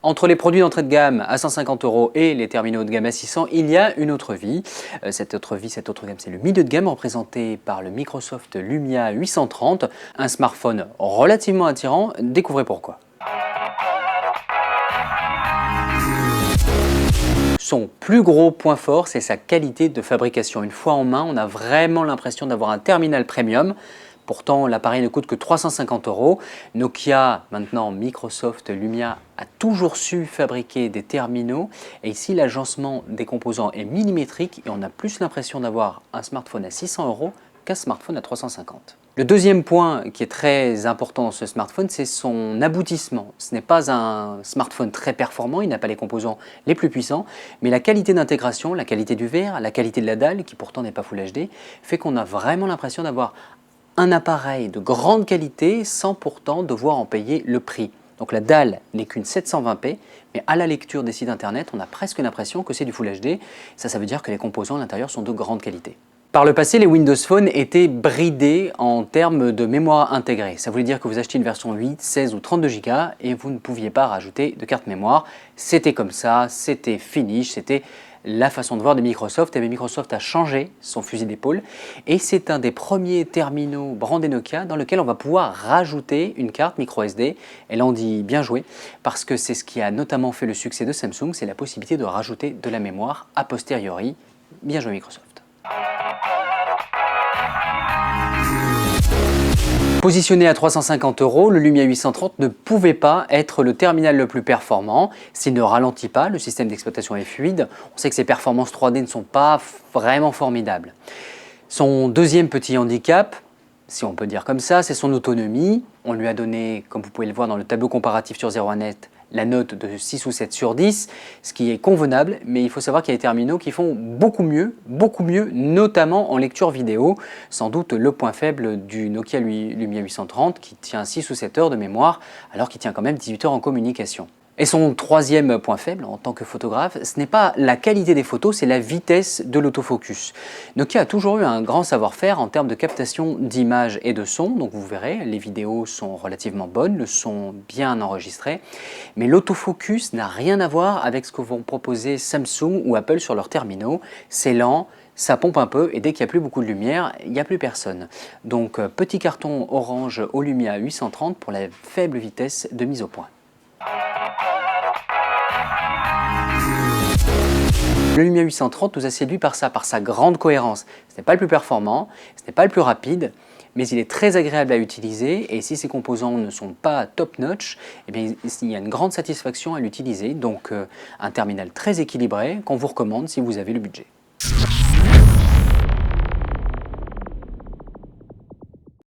Entre les produits d'entrée de gamme à 150 € et les terminaux de gamme à 600, il y a une autre vie. Cette autre gamme, c'est le milieu de gamme représenté par le Microsoft Lumia 830, un smartphone relativement attirant. Découvrez pourquoi. Son plus gros point fort, c'est sa qualité de fabrication. Une fois en main, on a vraiment l'impression d'avoir un terminal premium. Pourtant, l'appareil ne coûte que 350 €. Nokia, maintenant Microsoft Lumia, a toujours su fabriquer des terminaux. Et ici, l'agencement des composants est millimétrique et on a plus l'impression d'avoir un smartphone à 600 € qu'un smartphone à 350 €. Le deuxième point qui est très important dans ce smartphone, c'est son aboutissement. Ce n'est pas un smartphone très performant, il n'a pas les composants les plus puissants, mais la qualité d'intégration, la qualité du verre, la qualité de la dalle, qui pourtant n'est pas Full HD, fait qu'on a vraiment l'impression d'avoir un appareil de grande qualité sans pourtant devoir en payer le prix. Donc la dalle n'est qu'une 720p, mais à la lecture des sites internet, on a presque l'impression que c'est du Full HD. Ça veut dire que les composants à l'intérieur sont de grande qualité. Par le passé, les Windows Phone étaient bridés en termes de mémoire intégrée. Ça voulait dire que vous achetiez une version 8, 16 ou 32 Go et vous ne pouviez pas rajouter de carte mémoire. C'était comme ça, c'était finish, c'était la façon de voir de Microsoft. Et Microsoft a changé son fusil d'épaule et c'est un des premiers terminaux brandés Nokia dans lequel on va pouvoir rajouter une carte micro SD. Et là on dit bien joué parce que c'est ce qui a notamment fait le succès de Samsung, c'est la possibilité de rajouter de la mémoire a posteriori. Bien joué Microsoft. Positionné à 350 €, le Lumia 830 ne pouvait pas être le terminal le plus performant. S'il ne ralentit pas, le système d'exploitation est fluide. On sait que ses performances 3D ne sont pas vraiment formidables. Son deuxième petit handicap, si on peut dire comme ça, c'est son autonomie. On lui a donné, comme vous pouvez le voir dans le tableau comparatif sur 01net, la note de 6 ou 7 sur 10, ce qui est convenable, mais il faut savoir qu'il y a des terminaux qui font beaucoup mieux, notamment en lecture vidéo. Sans doute le point faible du Nokia Lumia 830 qui tient 6 ou 7 heures de mémoire, alors qu'il tient quand même 18 heures en communication. Et son troisième point faible en tant que photographe, ce n'est pas la qualité des photos, c'est la vitesse de l'autofocus. Nokia a toujours eu un grand savoir-faire en termes de captation d'images et de son, donc vous verrez, les vidéos sont relativement bonnes, le son bien enregistré, mais l'autofocus n'a rien à voir avec ce que vont proposer Samsung ou Apple sur leurs terminaux. C'est lent, ça pompe un peu et dès qu'il n'y a plus beaucoup de lumière, il n'y a plus personne. Donc petit carton orange au Lumia 830 pour la faible vitesse de mise au point. Le Lumia 830 nous a séduit par ça, par sa grande cohérence. Ce n'est pas le plus performant, ce n'est pas le plus rapide, mais il est très agréable à utiliser et si ses composants ne sont pas top-notch, eh bien, il y a une grande satisfaction à l'utiliser. Donc un terminal très équilibré qu'on vous recommande si vous avez le budget.